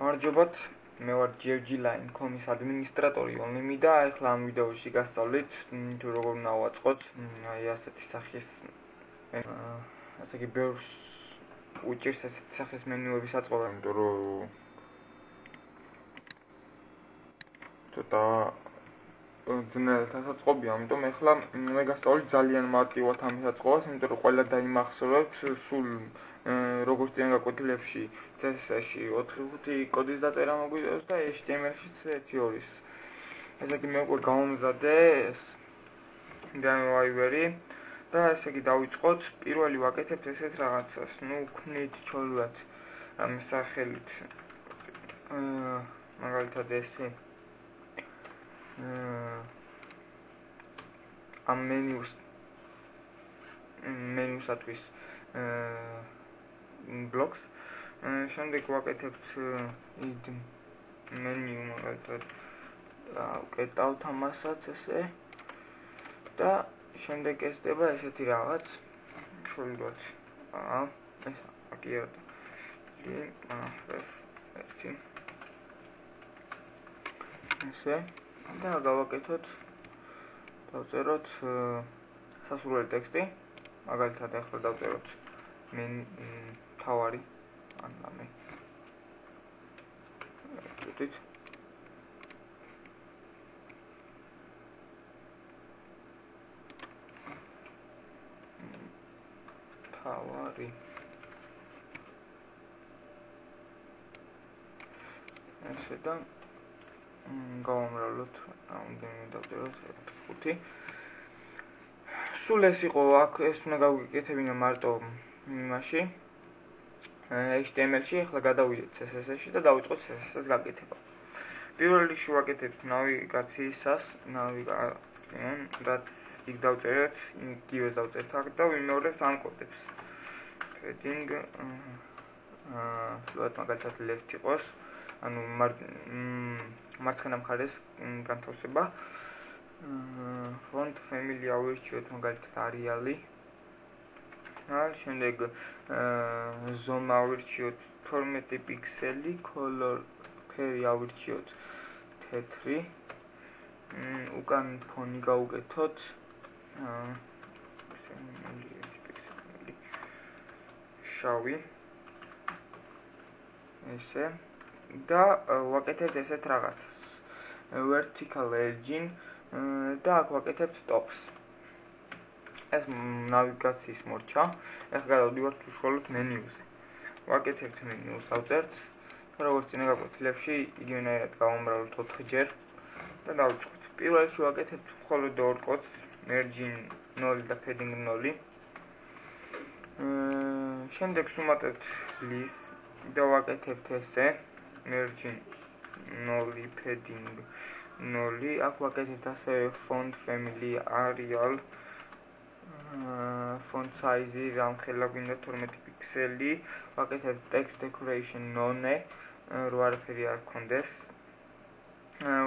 გამარჯობათ, მე ვარ GFG-Line.com-ის ადმინისტრატორი ონლიმი და ახლა ამ ვიდეოში გასწავლით თუ როგორ უნდა ავაწყოთ აი ასეთი სახის ასე კი ბევრს უჭირს ასეთი სახის მენიუების აწყობა, იმიტომ რომ ცოტა ძნელად აწყობია, ამიტომ ახლა მე გასწავლით ძალიან მარტივად ამის აწყობას, იმიტომ რომ ყველა დაიმახსოვრებთ სულ როგორც წინა გაკვეთილებში CSS-ში 4-5 კოდის დაწერა მოგვიყვება და HTML-შიც 1-2-ის. ესე იგი მე უკვე გავამზადე ეს driver-ი და ესე იგი დავიწყოთ. პირველი ვაკეთებთ ესეთ რაღაცას. ვქნით ჩოლვათ ამ სახელით მაგალითად ესე ამ მენიუსათვის blocks. შემდეგ ვაკეთებთ id menu მაგალითად ვკეტავთ ამასაც ესე და შემდეგ ესდება ესეთი რაღაც შევიდოთ ეს აკი არა ესე და გავაკეთოთ დავწეროთ სასურველი ტექსტი მაგალითად ახლა დავწეროთ თავარი ან რამე ვიტყვით თავარი ესე და გავამრავლოთ რამდენი დავწეროთ 5 სულ ეს იყო აქ ეს უნდა გავიკეთებინა მარტო იმაში HTML-ში ახლა გადავიდეთ CSS-ში და დავიწყოთ CSS-ს გაკეთება. პირველ რიგში ვაკეთებთ ნავიგაციისას, რაც იქ დავწერეთ, იგივე დავწერთ აქ და ვიმეორებთ ამ კოდებს. Heading სულად მაგალითად left იყოს, ანუ მარცხენა მხარეს განთავსება. Font family ავირჩიოთ მაგალითად Arial-ი. შემდეგ ზომა ავირჩიოთ 12 პიქსელი, color ფერი ავირჩიოთ თეთრი. უკან ფონი გავუკეთოთ შავი. ესე და ვაკეთებთ ესეთ რაღაცას. vertical edge და აქ ვაკეთებთ tops. ეს ნავიგაციის მორჩა. ახლა გადავდივართ უშუალოდ მენიუზე. ვაკეთებთ მენიუს, დავწერთ, როგორც წინა გაკვეთილებში, იგივენაირად გავამრავლოთ 4-ჯერ და დავიწყოთ. პირველ რიგში ვაკეთებთ მხოლოდ ორ კოდს, margin 0 და padding 0. შემდეგ ვუმატებთ lis და ვაკეთებთ ესე, margin 0, padding 0. აქ ვაკეთებთ ასევე font family Arial. Font size რამხელა გვინდა 12 პიქსელი. ვაკეთებთ text decoration none, რო არაფერი არ გქონდეს.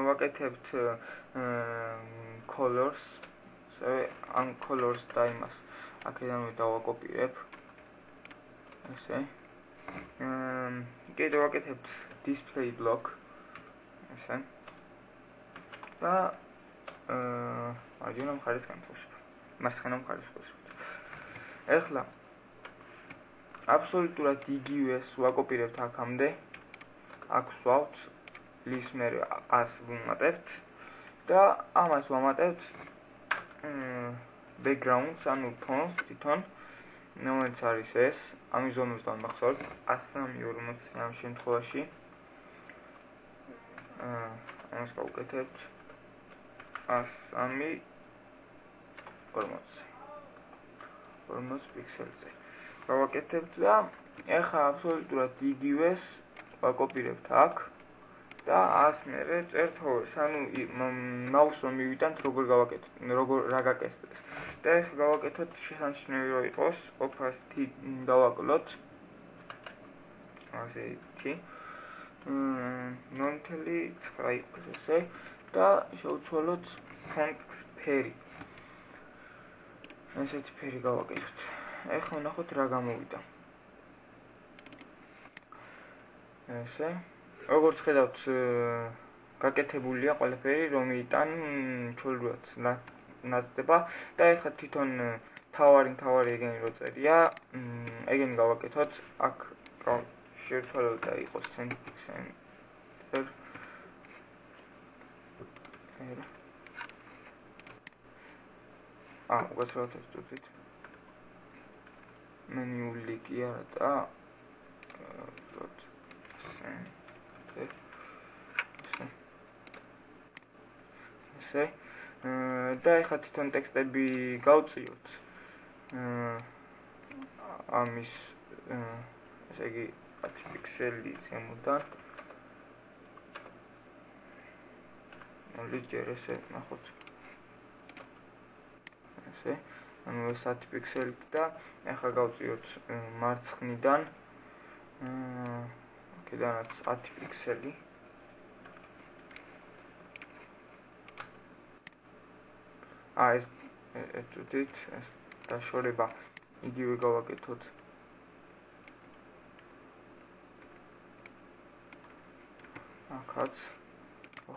ვაკეთებთ colors, ამ colors და იმას აქედანვე დავაკოპირებ. ესე. კიდევ ვაკეთებთ display block. ესე. და მარჯვენა მხარეს განთავსება. მარცხენა მხარეს ვაკეთებთ. ახლა აბსოლუტურად იგივეს ვაკოპირებთ აქამდე. აქ ვსვავთ ლის მერე 100 ვუმატებთ და ამას ვამატებთ backgrounds, ანუ ფონს თვითონ, რომელიც არის ეს, ამის ზომებს დავიმახსოვრებთ 103.40 ამ შემთხვევაში. ამას გავუკეთებთ 103.40 პიქსელზე. გავაკეთებთ და ახლა აბსოლუტურად იგივეს ვაკოპირებთ აქ და 100 მერე წერთ ორს, ანუ მაუსს რომ მივიტანთ როგორ გავაკეთოთ, რა გაკეთდეს. და ახლა გავაკეთოთ შესამჩნევი რო იყოს, opacity დავაკლოთ. ასეთი 0.9 იყოს ესე და შევცვალოთ fonts ფერი. ესეთი ფერი გავაკეთოთ. ახლა ვნახოთ რა გამოვიდა. ესე როგორც ხედავთ, გაკეთებულია ყველაფერი, რომიდან ჩვეულებრივად ნაცდება და ეხლა თვითონ თავარი ეგენი რო წერია, ეგენი გავაკეთოთ, აქ შევცვალოთ და იყოს center უკაცრავად ეს წუთით მენიული კი არა და ესე და ეხლა თვითონ ტექსტები გავწიოთ ამის ესე იგი 10 პიქსელი ზემოდან ჯერ ესე ნახოთ ესე ანუ ეს 10 პიქსელი და ეხლა გავწიოთ მარცხნიდან აქედანაც 10 პიქსელი ეს წუთით ეს დაშორება იგივე გავაკეთოთ აქაც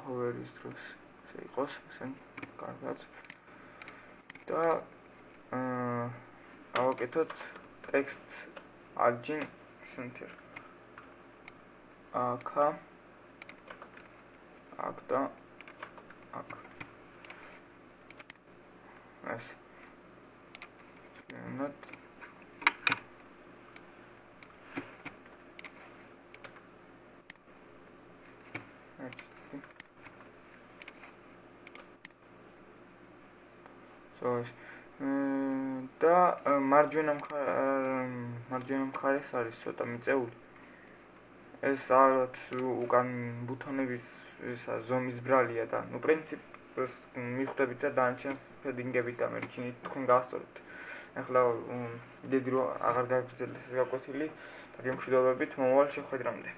ხოვერის დროს ესე იყოს ესე კარგად და გავაკეთოთ text margin center აქ და აქ ეს not და მარჯვენა მხარეს არის ცოტა მიწეული. ეს ალბათ უკან ბუთონების ზომის ბრალია და ნუ პრინციპს მიხვდებით და დანარჩენს ფედინგებით ამერჩინით თქვენ გაასწორებთ. ახლა დიდი დრო აღარ გაგრძელდეს ეს გაკვეთილი და გემშვიდობებით მომავალ შეხვედრამდე.